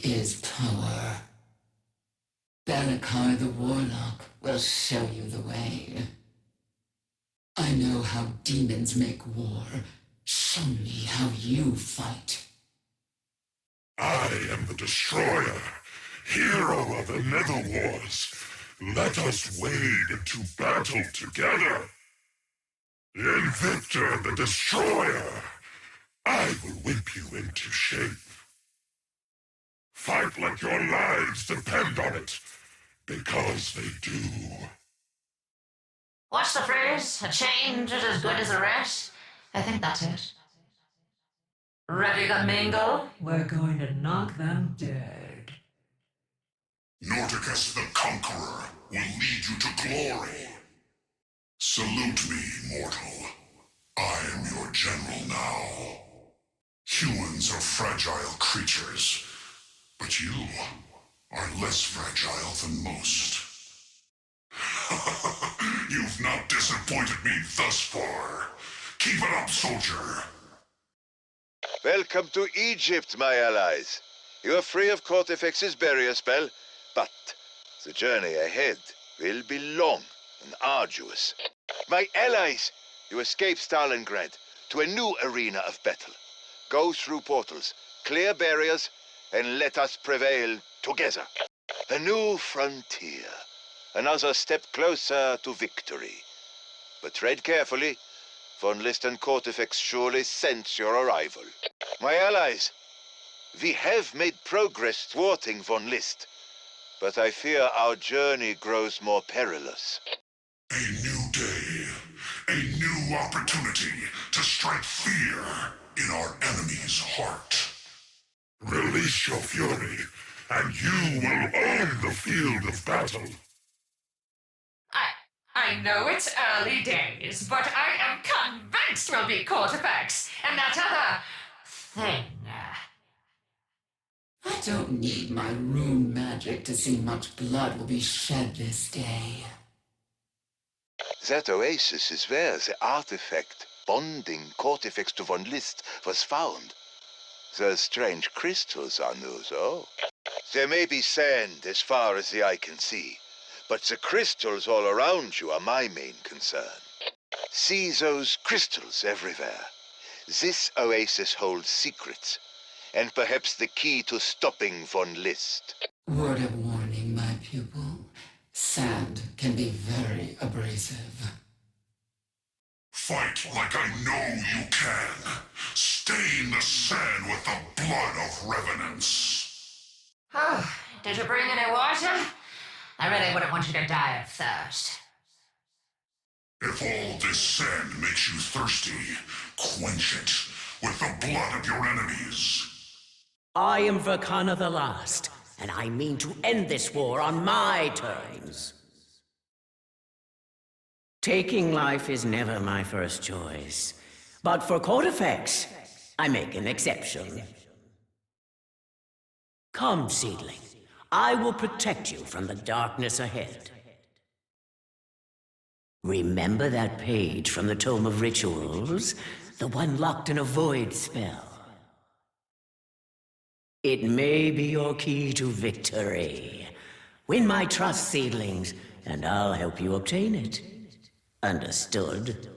is power. Belikar the Warlock will show you the way. I know how demons make war. Show me how you fight. I am the Destroyer, hero of the Nether Wars. Let us wade into battle together. In Victor the Destroyer, I will whip you into shape. Fight like your lives depend on it, because they do. What's the phrase? A change is as good as a rest? I think that's it. Ready to mingle? We're going to knock them dead. Nordicus the Conqueror will lead you to glory. Salute me, mortal. I am your general now. Humans are fragile creatures, but you are less fragile than most. You've not disappointed me thus far. Keep it up, soldier. Welcome to Egypt, my allies. You are free of Cortifex's barrier spell, but the journey ahead will be long and arduous. My allies, you escape Stalingrad to a new arena of battle. Go through portals, clear barriers, and let us prevail together. A new frontier. Another step closer to victory. But tread carefully. Von List and Cortifex surely sense your arrival. My allies, we have made progress thwarting Von List, but I fear our journey grows more perilous. A new day. A new opportunity to strike fear in our enemy's heart. Release your fury, and you will own the field of battle. I know it's early days, but I am convinced we'll be Cortifex and that other thing. I don't need my rune magic to see much blood will be shed this day. That oasis is where the artifact bonding Cortifex to Von List was found. Those strange crystals are new, though. There may be sand as far as the eye can see, but the crystals all around you are my main concern. See those crystals everywhere. This oasis holds secrets, and perhaps the key to stopping Von List. Word of warning, my pupil. Sand can be very abrasive. Fight like I know you can. Stain the sand with the blood of revenants. Oh, did you bring any water? I really wouldn't want you to die of thirst. If all this sand makes you thirsty, quench it with the blood of your enemies. I am Verkana the Last, and I mean to end this war on my terms. Taking life is never my first choice, but for Cortifex, I make an exception. Come, seedling. I will protect you from the darkness ahead. Remember that page from the Tome of Rituals? The one locked in a void spell. It may be your key to victory. Win my trust, seedlings, and I'll help you obtain it. Understood?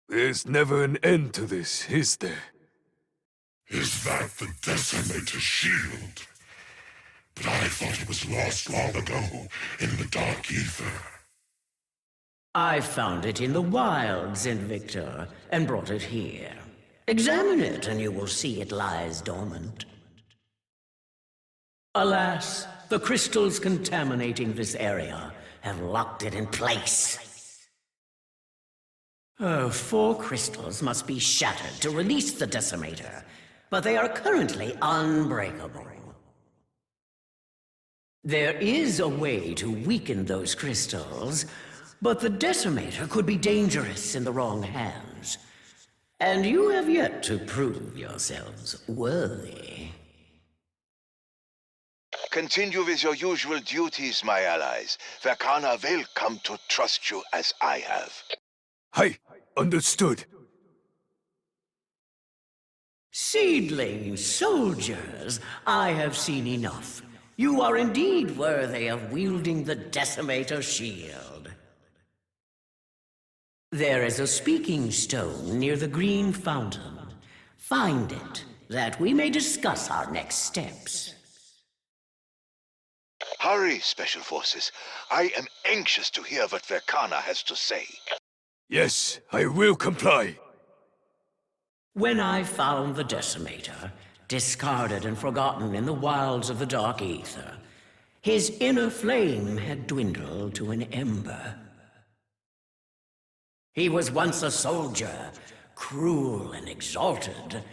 There's never an end to this, is there? Is that the Decimator's shield? But I thought it was lost long ago in the dark ether. I found it in the wilds, Invictor, and brought it here. Examine it, and you will see it lies dormant. Alas, the crystals contaminating this area have locked it in place. 4 crystals must be shattered to release the Decimator, but they are currently unbreakable. There is a way to weaken those crystals, but the Decimator could be dangerous in the wrong hands. And you have yet to prove yourselves worthy. Continue with your usual duties, my allies. Verkana will come to trust you as I have. Hey, understood. Seedling soldiers, I have seen enough. You are indeed worthy of wielding the Decimator shield. There is a speaking stone near the green fountain. Find it, that we may discuss our next steps. Hurry, Special Forces. I am anxious to hear what Verkana has to say. Yes, I will comply. When I found the Decimator, discarded and forgotten in the wilds of the Dark Aether, his inner flame had dwindled to an ember. He was once a soldier, cruel and exalted,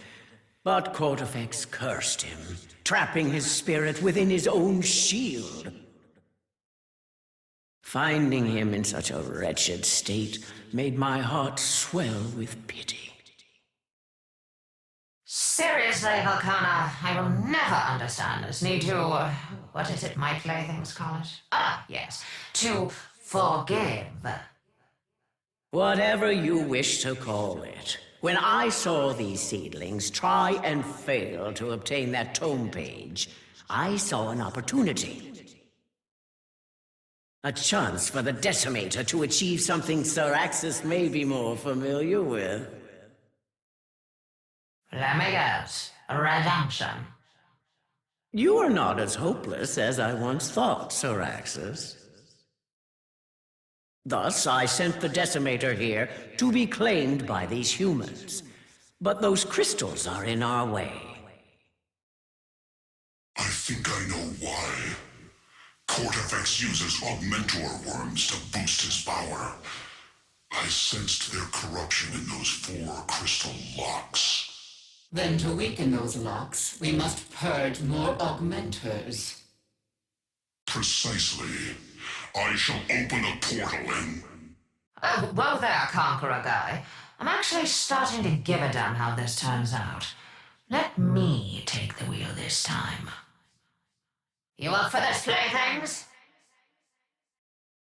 but Cortifex cursed him, trapping his spirit within his own shield. Finding him in such a wretched state made my heart swell with pity. Seriously, Volcana, I will never understand this need to, what is it my playthings call it? Ah, yes, to forgive. Whatever you wish to call it. When I saw these seedlings try and fail to obtain that tome page, I saw an opportunity. A chance for the Decimator to achieve something Sir Axis may be more familiar with. Let me guess. Redemption. You are not as hopeless as I once thought, Sir Axis. Thus, I sent the Decimator here to be claimed by these humans. But those crystals are in our way. I think I know why. Cortifex uses augmentor worms to boost his power. I sensed their corruption in those 4 crystal locks. Then to weaken those locks, we must purge more augmenters. Precisely. I shall open a portal and... Whoa there, Conqueror Guy. I'm actually starting to give a damn how this turns out. Let me take the wheel this time. You up for this, playthings?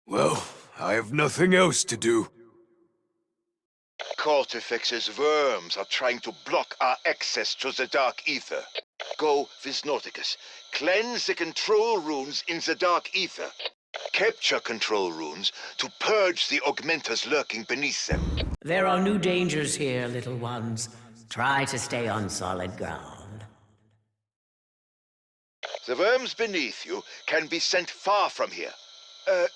Well, I have nothing else to do. Cortifex's worms are trying to block our access to the Dark Aether. Go with Nauticus. Cleanse the control runes in the Dark Aether. Capture control runes to purge the augmenters lurking beneath them. There are new dangers here, little ones. Try to stay on solid ground. The worms beneath you can be sent far from here.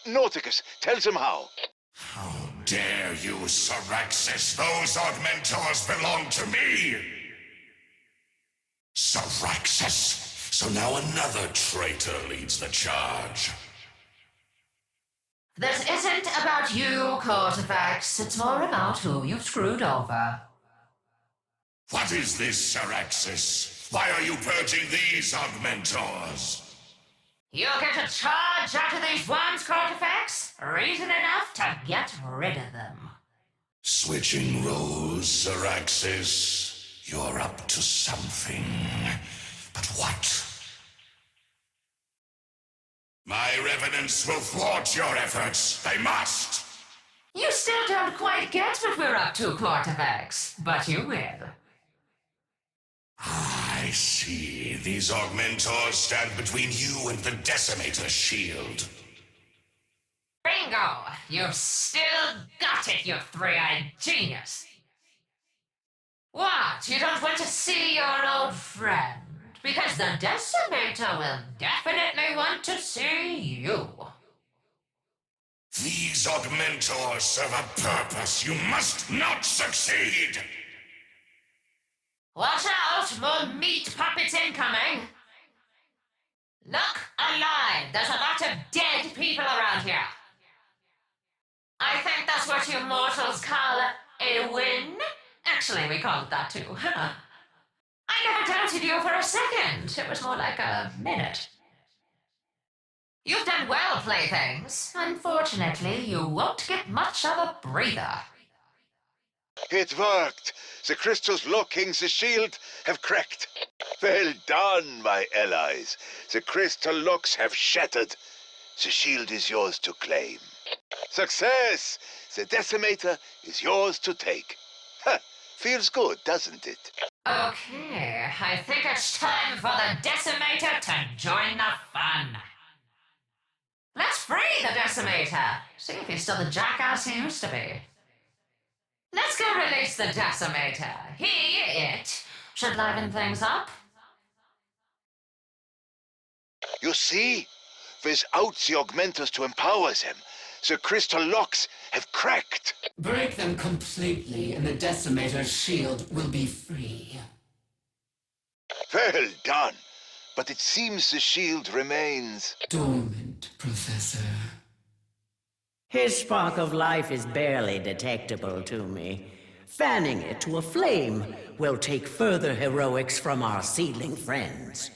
Nauticus, tell them how. How dare you, Syraxis? Those augmentors belong to me! Syraxis? So now another traitor leads the charge. This isn't about you, Cortifex. It's more about who you've screwed over. What is this, Syraxis? Why are you purging these augmentors? You get a charge out of these worms, Cortifex? Reason enough to get rid of them. Switching roles, Syraxis. You're up to something. But what? My revenants will thwart your efforts. They must! You still don't quite get what we're up to, Cortifex, but you will. I see. These augmentors stand between you and the Decimator shield. Bingo! You've still got it, you three-eyed genius! What? You don't want to see your old friend? Because the Decimator will definitely want to see you. These augmentors serve a purpose. You must not succeed! Watch out! More meat puppets incoming! Look alive! There's a lot of dead people around here. I think that's what you mortals call a win. Actually, we call it that too. I never doubted you for a second. It was more like a minute. You've done well, playthings. Unfortunately, you won't get much of a breather. It worked. The crystals locking the shield have cracked. Well done, my allies. The crystal locks have shattered. The shield is yours to claim. Success! The Decimator is yours to take. Ha! Feels good, doesn't it? Okay, I think it's time for the Decimator to join the fun. Let's free the Decimator. See if he's still the jackass he used to be. Let's go release the Decimator. It should liven things up. You see? Without the augmenters to empower them, the crystal locks have cracked. Break them completely, and the Decimator's shield will be free. Well done. But it seems the shield remains Dormant, Professor. His spark of life is barely detectable to me. Fanning it to a flame will take further heroics from our seedling friends.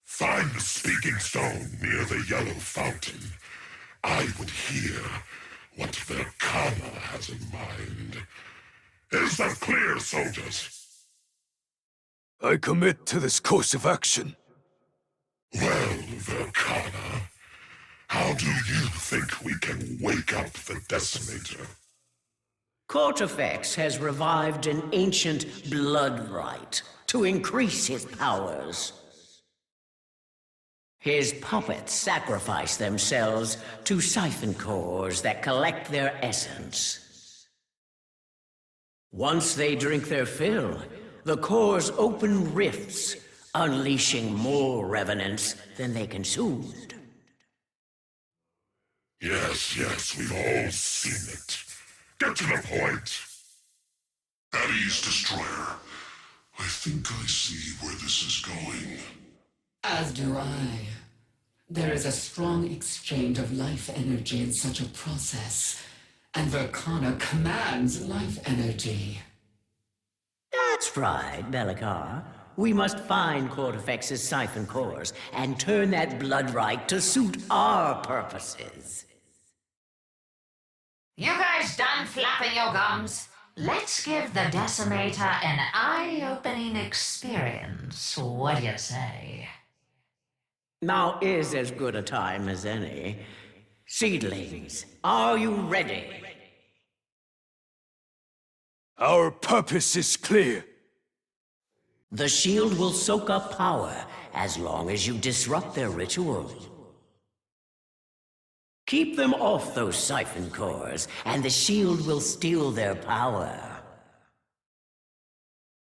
Find the speaking stone near the yellow fountain. I would hear what Verkana has in mind. Is that clear, soldiers? I commit to this course of action. Well, Verkana, how do you think we can wake up the Decimator? Cortifex has revived an ancient blood rite to increase his powers. His puppets sacrifice themselves to siphon cores that collect their essence. Once they drink their fill, the cores open rifts, unleashing more revenants than they consumed. Yes, we've all seen it. Get to the point. Addie's Destroyer. I think I see where this is going. As do I. There is a strong exchange of life energy in such a process, and Verkana commands life energy. That's right, Belikar. We must find Cortifex's siphon cores and turn that blood rite to suit our purposes. You guys done flapping your gums? Let's give the Decimator an eye-opening experience. What do you say? Now is as good a time as any. Seedlings, are you ready? Our purpose is clear. The shield will soak up power as long as you disrupt their ritual. Keep them off those siphon cores, and the shield will steal their power.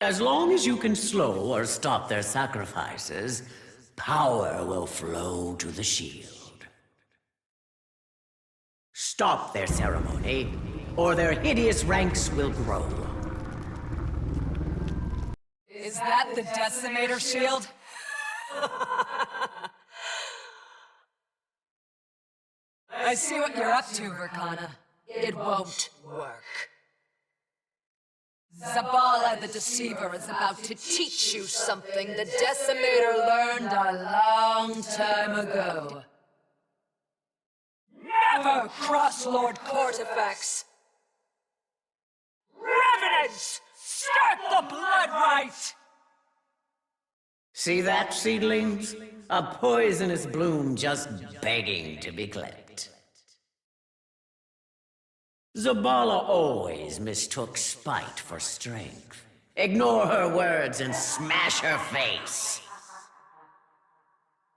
As long as you can slow or stop their sacrifices, power will flow to the shield. Stop their ceremony, or their hideous ranks will grow. Is that the Decimator shield? I see what you're up to, Verkana. It won't work. Zavala the Deceiver is about to teach you something the Decimator learned a long time ago. Never cross Lord Cortifex! Revenants! Start the blood rite! See that, seedlings? A poisonous bloom just begging to be clipped. Zabala always mistook spite for strength. Ignore her words and smash her face.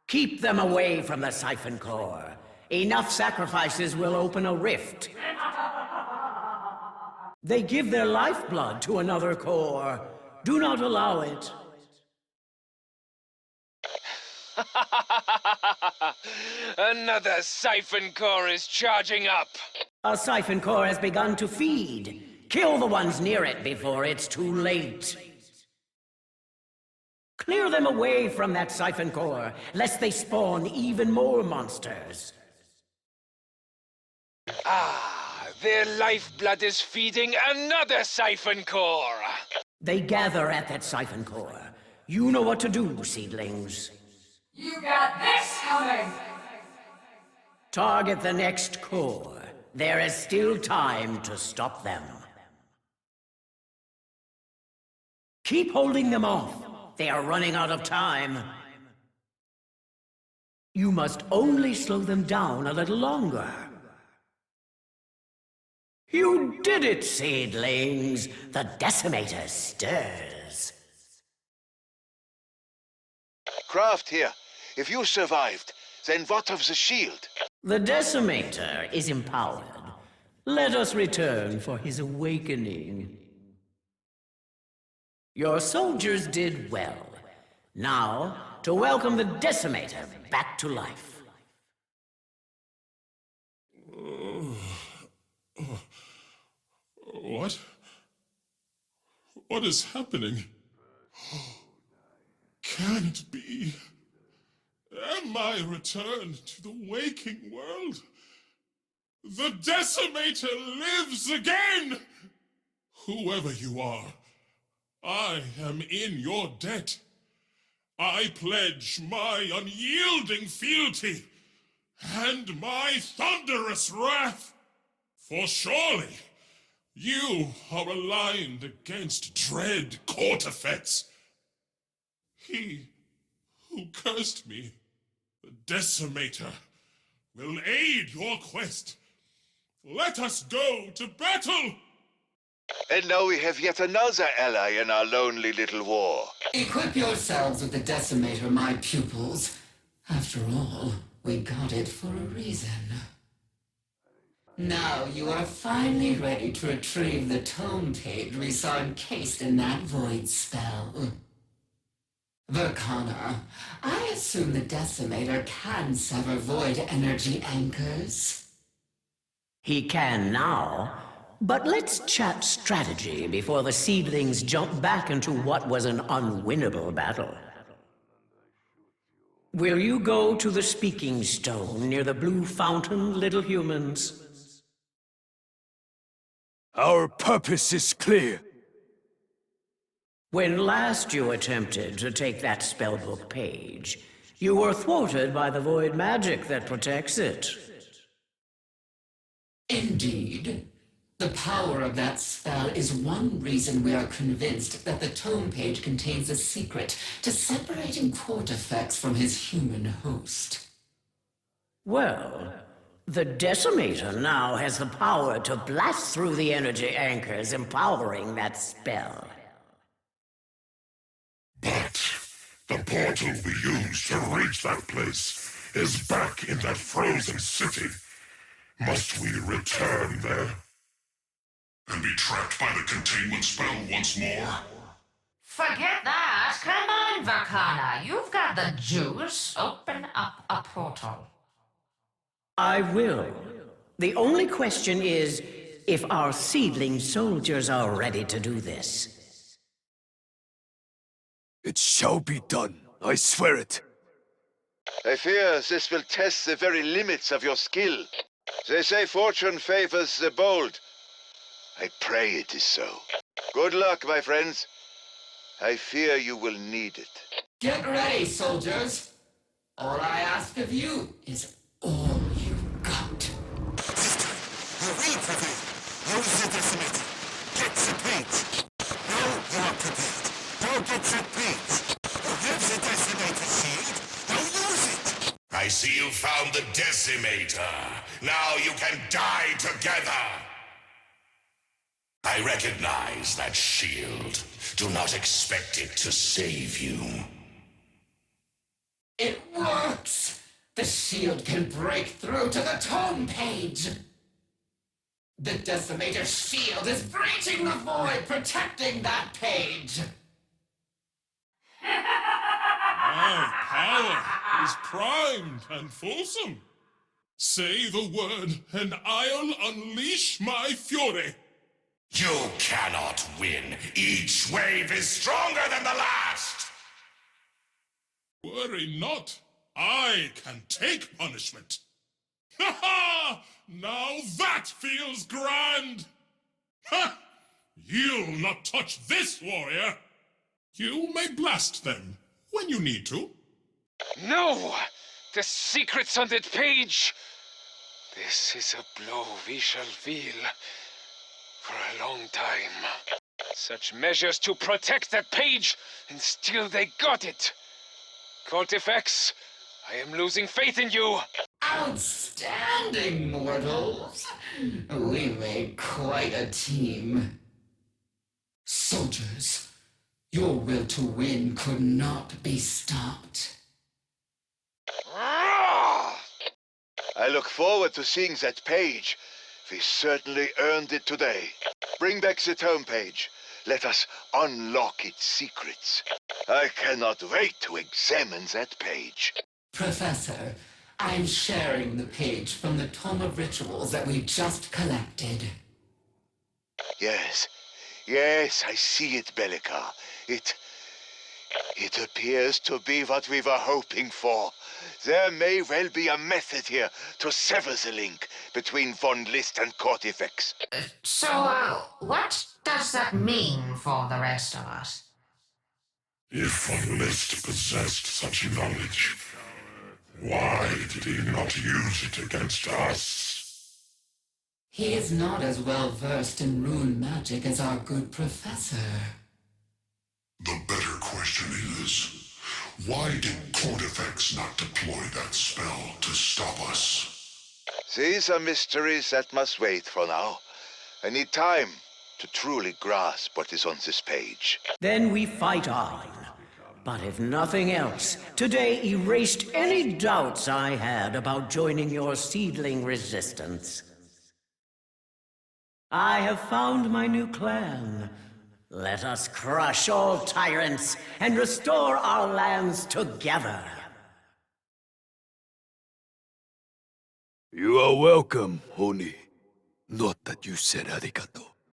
Keep them away from the siphon core. Enough sacrifices will open a rift. They give their lifeblood to another core. Do not allow it. Another siphon core is charging up. A siphon core has begun to feed. Kill the ones near it before it's too late. Clear them away from that siphon core, lest they spawn even more monsters. Their lifeblood is feeding another siphon core. They gather at that siphon core. You know what to do, seedlings. You got this coming! Target the next core. There is still time to stop them. Keep holding them off. They are running out of time. You must only slow them down a little longer. You did it, seedlings! The Decimator stirs. Craft here. If you survived, then what of the shield? The Decimator is empowered. Let us return for his awakening. Your soldiers did well. Now, to welcome the Decimator back to life. What? What is happening? Can it be? Am I returned to the waking world? The Decimator lives again! Whoever you are, I am in your debt. I pledge my unyielding fealty and my thunderous wrath. For surely you are aligned against dread court effects. He who cursed me, the Decimator, will aid your quest. Let us go to battle! And now we have yet another ally in our lonely little war. Equip yourselves with the Decimator, my pupils. After all, we got it for a reason. Now you are finally ready to retrieve the tome page we saw encased in that void spell. Verkana, I assume the Decimator can sever void energy anchors. He can now, but let's chat strategy before the seedlings jump back into what was an unwinnable battle. Will you go to the Speaking Stone near the Blue Fountain, little humans? Our purpose is clear. When last you attempted to take that spellbook page, you were thwarted by the void magic that protects it. Indeed. The power of that spell is one reason we are convinced that the tome page contains a secret to separating Quartifex from his human host. Well, the Decimator now has the power to blast through the energy anchors empowering that spell. But the portal we used to reach that place is back in that frozen city. Must we return there? And be trapped by the containment spell once more? Forget that. Come on, Verkana. You've got the juice. Open up a portal. I will. The only question is if our seedling soldiers are ready to do this. It shall be done. I swear it. I fear this will test the very limits of your skill. They say fortune favors the bold. I pray it is so. Good luck, my friends. I fear you will need it. Get ready, soldiers. All I ask of you is all you got. Sister, you will prevail. Use the Decimator. Get the page. Now you are prepared. Go get that page. You have the Decimator shield. Now use it. I see you found the Decimator. Now you can die together. I recognize that shield. Do not expect it to save you. It works! The shield can break through to the tome page! The Decimator shield is breaching the void, protecting that page! My power is primed and fulsome. Say the word, and I'll unleash my fury. You cannot win. Each wave is stronger than the last. Worry not. I can take punishment. Ha ha! Now that feels grand! Ha! You'll not touch this, warrior. You may blast them when you need to. No! The secret's on that page! This is a blow we shall feel for a long time. Such measures to protect that page, and still they got it. Cortifex, I am losing faith in you. Outstanding, mortals. We made quite a team. Soldiers, your will to win could not be stopped. I look forward to seeing that page. We certainly earned it today. Bring back the tome page. Let us unlock its secrets. I cannot wait to examine that page. Professor, I'm sharing the page from the Tome of Rituals that we just collected. Yes, yes, I see it, Bellica. It appears to be what we were hoping for. There may well be a method here to sever the link between Von List and Cortifex. So, what does that mean for the rest of us? If Von List possessed such knowledge, why did he not use it against us? He is not as well versed in rune magic as our good professor. The better question is, why did Cortifex not deploy that spell to stop us? These are mysteries that must wait for now. I need time to truly grasp what is on this page. Then we fight on. But if nothing else, today erased any doubts I had about joining your seedling resistance. I have found my new clan. Let us crush all tyrants and restore our lands together. You are welcome, Oni. Not that you said arigato.